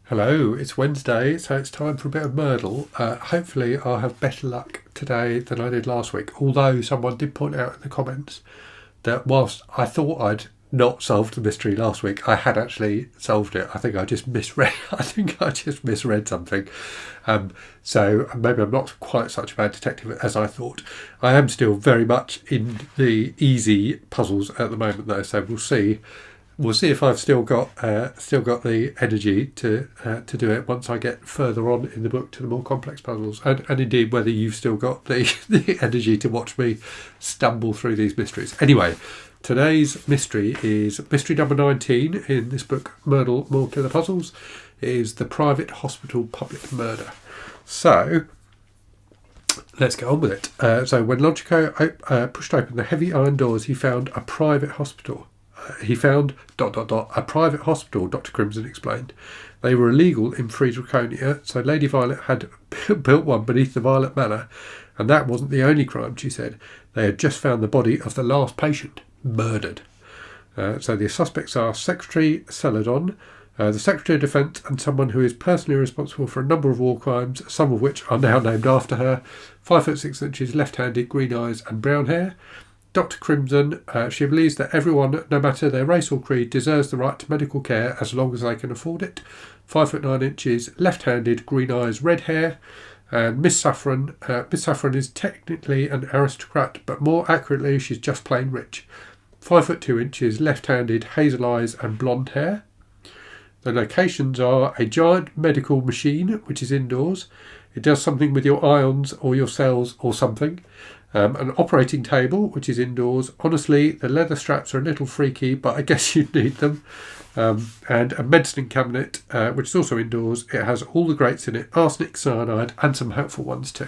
Hello, it's Wednesday, so it's time for a bit of Murdle. Hopefully I'll have better luck today than I did last week, although someone did point out in the comments that whilst I thought I'd not solved the mystery last week, I had actually solved it. I think I just misread. Something. So maybe I'm not quite such a bad detective as I thought. I am still very much in the easy puzzles at the moment, though. So we'll see. We'll see if I've still got the energy to do it once I get further on in the book to the more complex puzzles, and indeed whether you've still got the energy to watch me stumble through these mysteries. Anyway, today's mystery is mystery number 19 in this book, Murdle, More to the Puzzles. It is the private hospital public murder. So let's get on with it. So when Logico pushed open the heavy iron doors, he found a private hospital. He found ... a private hospital, Dr. Crimson explained. They were illegal in Free Draconia, so Lady Violet had built one beneath the Violet Manor, and that wasn't the only crime, she said. They had just found the body of the last patient, murdered. So the suspects are Secretary Celadon, the Secretary of Defence, and someone who is personally responsible for a number of war crimes, some of which are now named after her. 5'6", left-handed, green eyes and brown hair. Dr. Crimson, she believes that everyone, no matter their race or creed, deserves the right to medical care as long as they can afford it. 5'9", left-handed, green eyes, red hair. And Miss Saffron is technically an aristocrat, but more accurately, she's just plain rich. 5'2", left-handed, hazel eyes and blonde hair. The locations are a giant medical machine, which is indoors. It does something with your ions or your cells or something. An operating table, which is indoors. Honestly, the leather straps are a little freaky, but I guess you'd need them. And a medicine cabinet, which is also indoors. It has all the greats in it, arsenic, cyanide, and some helpful ones too.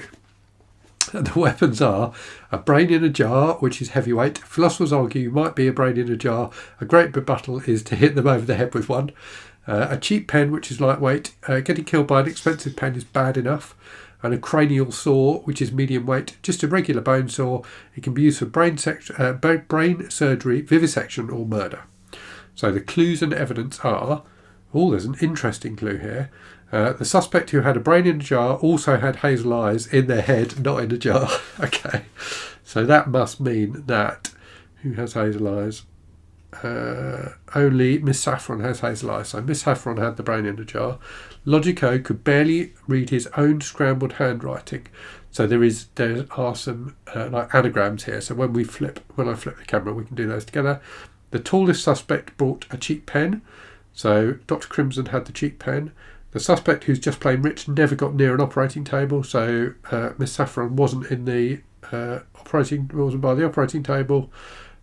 And the weapons are a brain in a jar, which is heavyweight. Philosophers argue you might be a brain in a jar. A great rebuttal is to hit them over the head with one. A cheap pen, which is lightweight. Getting killed by an expensive pen is bad enough. And a cranial saw, which is medium weight. Just a regular bone saw. It can be used for brain surgery, vivisection or murder. So the clues and evidence are... Oh, there's an interesting clue here. The suspect who had a brain in a jar also had hazel eyes in their head, not in a jar. Okay, so that must mean that... Who has hazel eyes? Only Miss Saffron has hazel eyes. So Miss Saffron had the brain in a jar. Logico could barely read his own scrambled handwriting. So there are some like anagrams here. So when I flip the camera, we can do those together. The tallest suspect brought a cheap pen. So Dr. Crimson had the cheap pen. The suspect, who's just plain rich, never got near an operating table. So Miss Saffron wasn't in the wasn't by the operating table.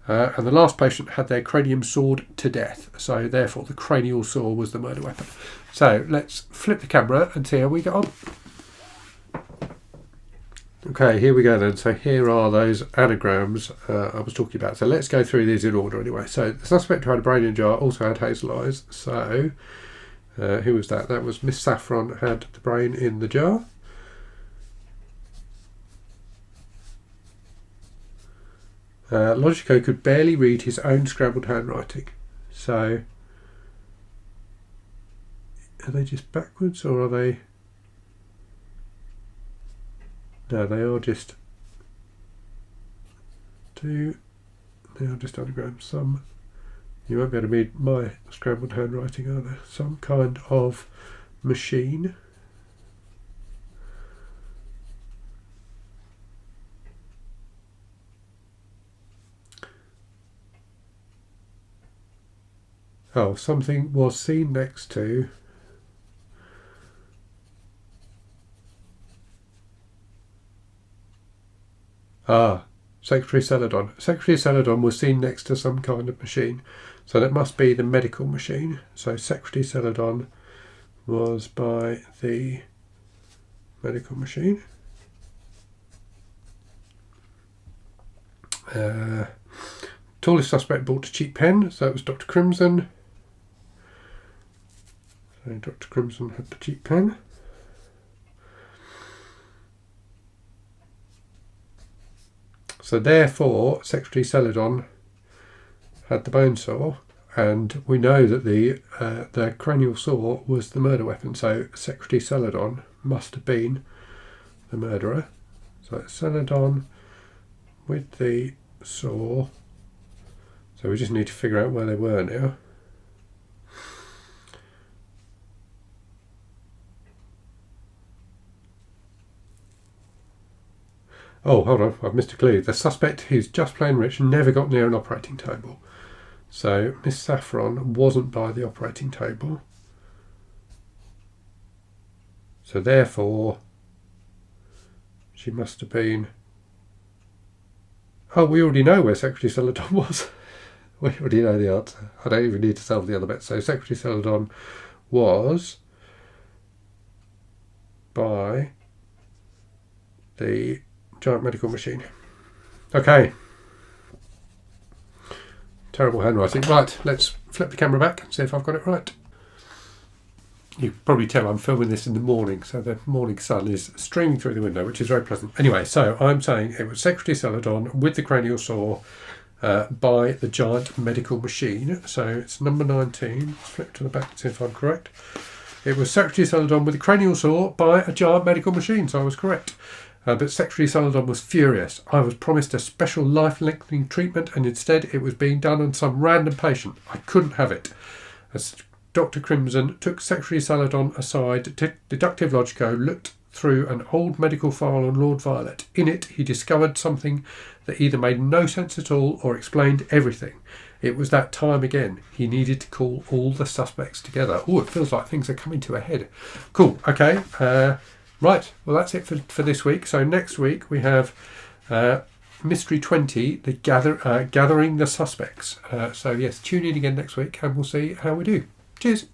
And the last patient had their cranium sawed to death. So therefore the cranial saw was the murder weapon. So let's flip the camera and see how we get on. Okay, here we go then. So here are those anagrams I was talking about. So let's go through these in order anyway. So the suspect who had a brain in a jar also had hazel eyes. So who was that? That was Miss Saffron had the brain in the jar. Logico could barely read his own scrambled handwriting. So, are they just backwards or are they... No, they are just... They are just anagrams. Some... You won't be able to read my scrambled handwriting, are there? Some kind of machine. Oh, something was seen next to... Secretary Celadon. Secretary Celadon was seen next to some kind of machine. So that must be the medical machine. So Secretary Celadon was by the medical machine. Tallest suspect bought a cheap pen. So it was Dr. Crimson. So Dr. Crimson had the cheap pen. So therefore, Secretary Celadon had the bone saw, and we know that the cranial saw was the murder weapon, so Secretary Celadon must have been the murderer. So it's Celadon with the saw. So we just need to figure out where they were now. Oh, hold on, I've missed a clue. The suspect, who's just plain rich, never got near an operating table. So Miss Saffron wasn't by the operating table. So therefore, she must have been... Oh, we already know where Secretary Celadon was. We already know the answer. I don't even need to solve the other bit. So Secretary Celadon was by the giant medical machine. Okay. Terrible handwriting. Right, let's flip the camera back and see if I've got it right. You can probably tell I'm filming this in the morning, so the morning sun is streaming through the window, which is very pleasant. Anyway, so I'm saying it was Secretary Celadon with the cranial saw by the giant medical machine. So it's number 19. Let's flip to the back and see if I'm correct. It was Secretary Celadon with the cranial saw by a giant medical machine, so I was correct. But Secretary Celadon was furious. I was promised a special life-lengthening treatment, and instead it was being done on some random patient. I couldn't have it. As Dr. Crimson took Secretary Celadon aside, Deductive Logico looked through an old medical file on Lord Violet. In it, he discovered something that either made no sense at all or explained everything. It was that time again. He needed to call all the suspects together. Oh, it feels like things are coming to a head. Cool. Okay. Right, well that's it for this week. So next week we have Mystery 20, the Gathering the Suspects. So yes, tune in again next week and we'll see how we do. Cheers.